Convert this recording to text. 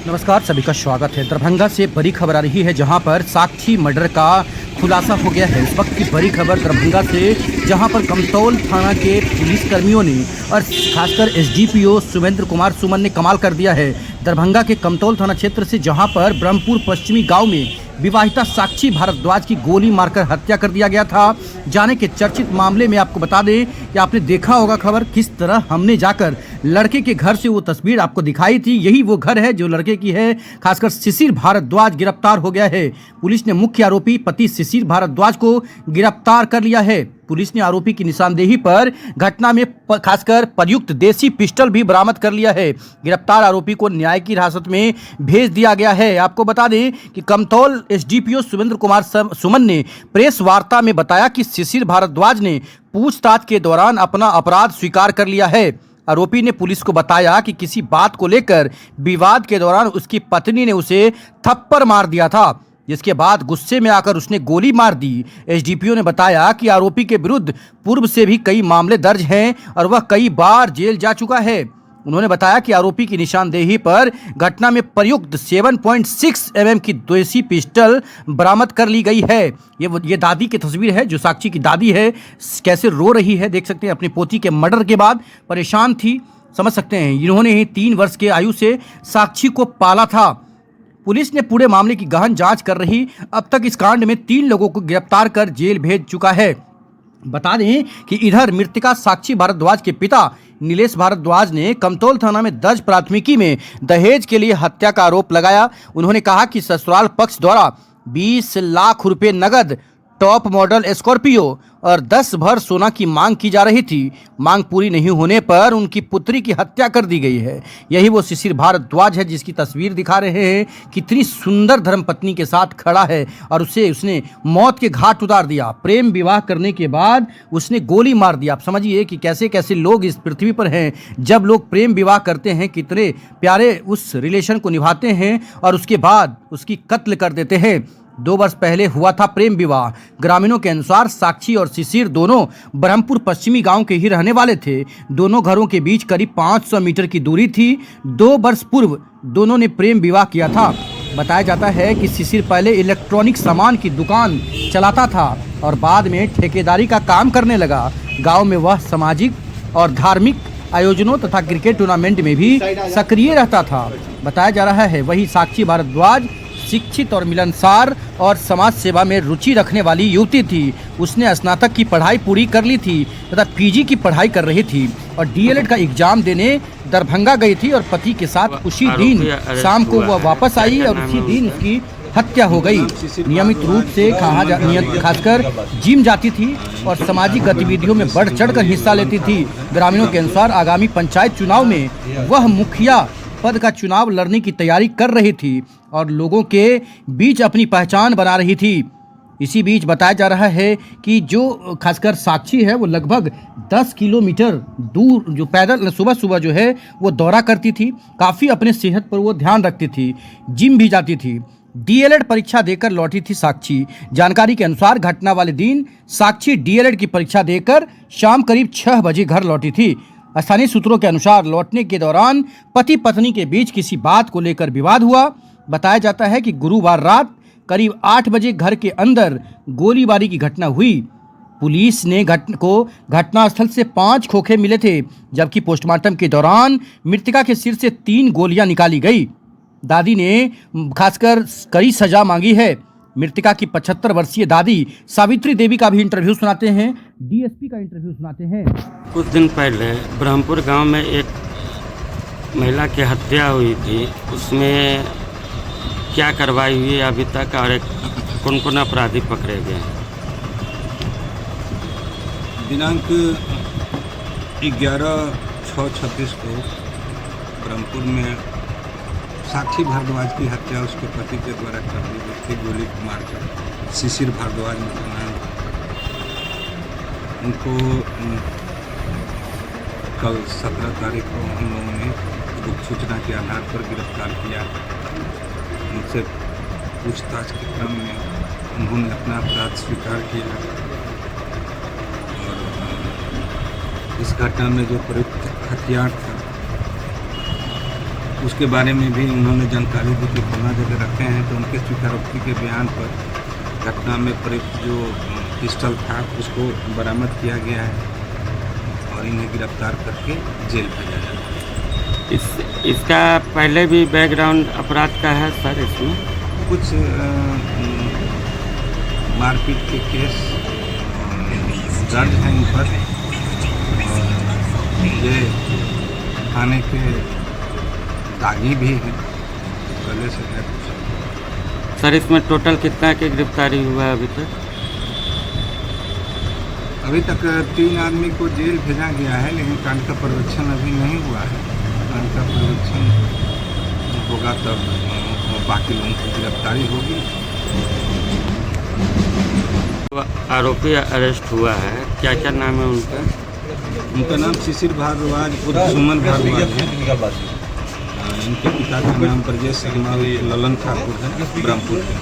नमस्कार, सभी का स्वागत है। दरभंगा से बड़ी खबर आ रही है जहां पर साक्षी मर्डर का खुलासा हो गया है। इस वक्त की बड़ी खबर दरभंगा से, जहां पर कमतौल थाना के पुलिस कर्मियों ने और खासकर एसडीपीओ सुमेंद्र कुमार सुमन ने कमाल कर दिया है। दरभंगा के कमतौल थाना क्षेत्र से, जहां पर ब्रह्मपुर पश्चिमी गांव में विवाहिता साक्षी भारद्वाज की गोली मारकर हत्या कर दिया गया था। जाने के चर्चित मामले में आपको बता दें कि आपने देखा होगा खबर, किस तरह हमने जाकर लड़के के घर से वो तस्वीर आपको दिखाई थी। यही वो घर है जो लड़के की है। खासकर शिशिर भारद्वाज गिरफ्तार हो गया है। पुलिस ने मुख्य आरोपी पति शिशिर भारद्वाज को गिरफ्तार कर लिया है। पुलिस ने आरोपी की निशानदेही पर घटना में खासकर प्रयुक्त देसी पिस्टल भी बरामद कर लिया है। गिरफ्तार आरोपी को न्याय की हिरासत में भेज दिया गया है। आपको बता दें कि कमतौल एसडीपीओ सुमेंद्र कुमार सुमन ने प्रेस वार्ता में बताया कि शिशिर भारद्वाज ने पूछताछ के दौरान अपना अपराध स्वीकार कर लिया है। आरोपी ने पुलिस को बताया कि किसी बात को लेकर विवाद के दौरान उसकी पत्नी ने उसे थप्पड़ मार दिया था, जिसके बाद गुस्से में आकर उसने गोली मार दी। एसडीपीओ ने बताया कि आरोपी के विरुद्ध पूर्व से भी कई मामले दर्ज हैं और वह कई बार जेल जा चुका है। उन्होंने बताया कि आरोपी की निशानदेही पर घटना में प्रयुक्त 7.6 mm की देसी पिस्टल बरामद कर ली गई है। ये दादी की तस्वीर है, जो साक्षी की दादी है, कैसे रो रही है देख सकते हैं। अपनी पोती के मर्डर के बाद परेशान थी, समझ सकते हैं। इन्होंने ही 3 वर्ष के आयु से साक्षी को पाला था। पुलिस ने पूरे मामले की गहन जांच कर रही। अब तक इस कांड में 3 लोगों को गिरफ्तार कर जेल भेज चुका है। बता दें कि इधर मृतका साक्षी भारद्वाज के पिता नीलेश भारद्वाज ने कमतौल थाना में दर्ज प्राथमिकी में दहेज के लिए हत्या का आरोप लगाया। उन्होंने कहा कि ससुराल पक्ष द्वारा 20 लाख रुपए नगद, टॉप मॉडल स्कॉर्पियो और 10 भर सोना की मांग की जा रही थी। मांग पूरी नहीं होने पर उनकी पुत्री की हत्या कर दी गई है। यही वो शिशिर भारद्वाज है जिसकी तस्वीर दिखा रहे हैं। कितनी सुंदर धर्मपत्नी के साथ खड़ा है और उसने मौत के घाट उतार दिया। प्रेम विवाह करने के बाद उसने गोली मार दिया। आप समझिए कि कैसे कैसे लोग इस पृथ्वी पर हैं। जब लोग प्रेम विवाह करते हैं, कितने प्यारे उस रिलेशन को निभाते हैं और उसके बाद उसकी कत्ल कर देते हैं। 2 वर्ष पहले हुआ था प्रेम विवाह। ग्रामीणों के अनुसार साक्षी और शिशिर दोनों ब्रह्मपुर पश्चिमी गांव के ही रहने वाले थे। दोनों घरों के बीच करीब 500 मीटर की दूरी थी। 2 वर्ष पूर्व दोनों ने प्रेम विवाह किया था। बताया जाता है कि शिशिर पहले इलेक्ट्रॉनिक सामान की दुकान चलाता था और बाद में ठेकेदारी का काम करने लगा। गाँव में वह सामाजिक और धार्मिक आयोजनों तथा क्रिकेट टूर्नामेंट में भी सक्रिय रहता था, बताया जा रहा है। वही साक्षी भारद्वाज शिक्षित और मिलनसार और समाज सेवा में रुचि रखने वाली युवती थी। उसने स्नातक की पढ़ाई पूरी कर ली थी तथा पीजी की पढ़ाई कर रही थी और डीएलएड का एग्जाम देने दरभंगा गई थी और पति के साथ उसी दिन शाम को वह वापस आई और उसी दिन उसकी हत्या हो गई। नियमित रूप से खासकर जिम जाती थी और सामाजिक गतिविधियों में बढ़ चढ़कर हिस्सा लेती थी। ग्रामीणों के अनुसार आगामी पंचायत चुनाव में वह मुखिया पद का चुनाव लड़ने की तैयारी कर रही थी और लोगों के बीच अपनी पहचान बना रही थी। इसी बीच बताया जा रहा है कि जो खासकर साक्षी है वो लगभग 10 किलोमीटर दूर जो पैदल सुबह सुबह जो है वो दौरा करती थी। काफ़ी अपने सेहत पर वो ध्यान रखती थी, जिम भी जाती थी। डीएलएड परीक्षा देकर लौटी थी साक्षी। जानकारी के अनुसार घटना वाले दिन साक्षी डीएलएड की परीक्षा देकर शाम करीब 6 बजे घर लौटी थी। स्थानीय सूत्रों के अनुसार लौटने के दौरान पति पत्नी के बीच किसी बात को लेकर विवाद हुआ। बताया जाता है कि गुरुवार रात करीब 8 बजे घर के अंदर गोलीबारी की घटना हुई। पुलिस ने घटनास्थल से 5 खोखे मिले थे, जबकि पोस्टमार्टम के दौरान मृतका के सिर से 3 गोलियां निकाली गई। दादी ने खासकर कड़ी सजा मांगी है। मृतका की 75 वर्षीय दादी सावित्री देवी का भी इंटरव्यू सुनाते हैं, डीएसपी का इंटरव्यू सुनाते हैं। कुछ दिन पहले ब्रह्मपुर गांव में एक महिला की हत्या हुई थी। उसमें क्या कार्रवाई हुई है अभी तक और कौन कौन अपराधी पकड़े गए? दिनांक 11/6/26 को ब्रह्मपुर में साक्षी भारद्वाज की हत्या उसके पति के द्वारा कर दी गई थी, गोली मारकर। शिशिर भारद्वाज उनका नाम। उनको कल 17 तारीख को हम लोगों ने गुप्त सूचना के आधार पर गिरफ्तार किया। उनसे पूछताछ के क्रम में उन्होंने अपना अपराध स्वीकार किया और इस घटना में जो प्रयुक्त हथियार था उसके बारे में भी उन्होंने जानकारी दी कि फलाना जगह रखे हैं, तो उनके स्वीकारोक्ति के बयान पर घटना में प्रयुक्त जो पिस्टल था उसको बरामद किया गया है और इन्हें गिरफ्तार करके जेल भेजा जाएगा। इसका पहले भी बैकग्राउंड अपराध का है सर इसमें? कुछ मारपीट के केस दर्ज हैं इन पर और ये थाने के दागी भी हैं, पहले से है कुछ। सर इसमें टोटल कितना की गिरफ्तारी हुआ है अभी तक? अभी तक 3 आदमी को जेल भेजा गया है, लेकिन कांड का पर्यवेक्षण अभी नहीं हुआ है। कांड का पर्यवेक्षण होगा तब बाकी लोगों की गिरफ्तारी होगी। आरोपी अरेस्ट हुआ है, क्या क्या नाम है उनका? उनका नाम शिशिर भारद्वाज उर्फ सुमन भारद्वाज है। इनके पिता का नाम ब्रजेश शर्मा ललन ठाकुर है, ब्रह्मपुर के।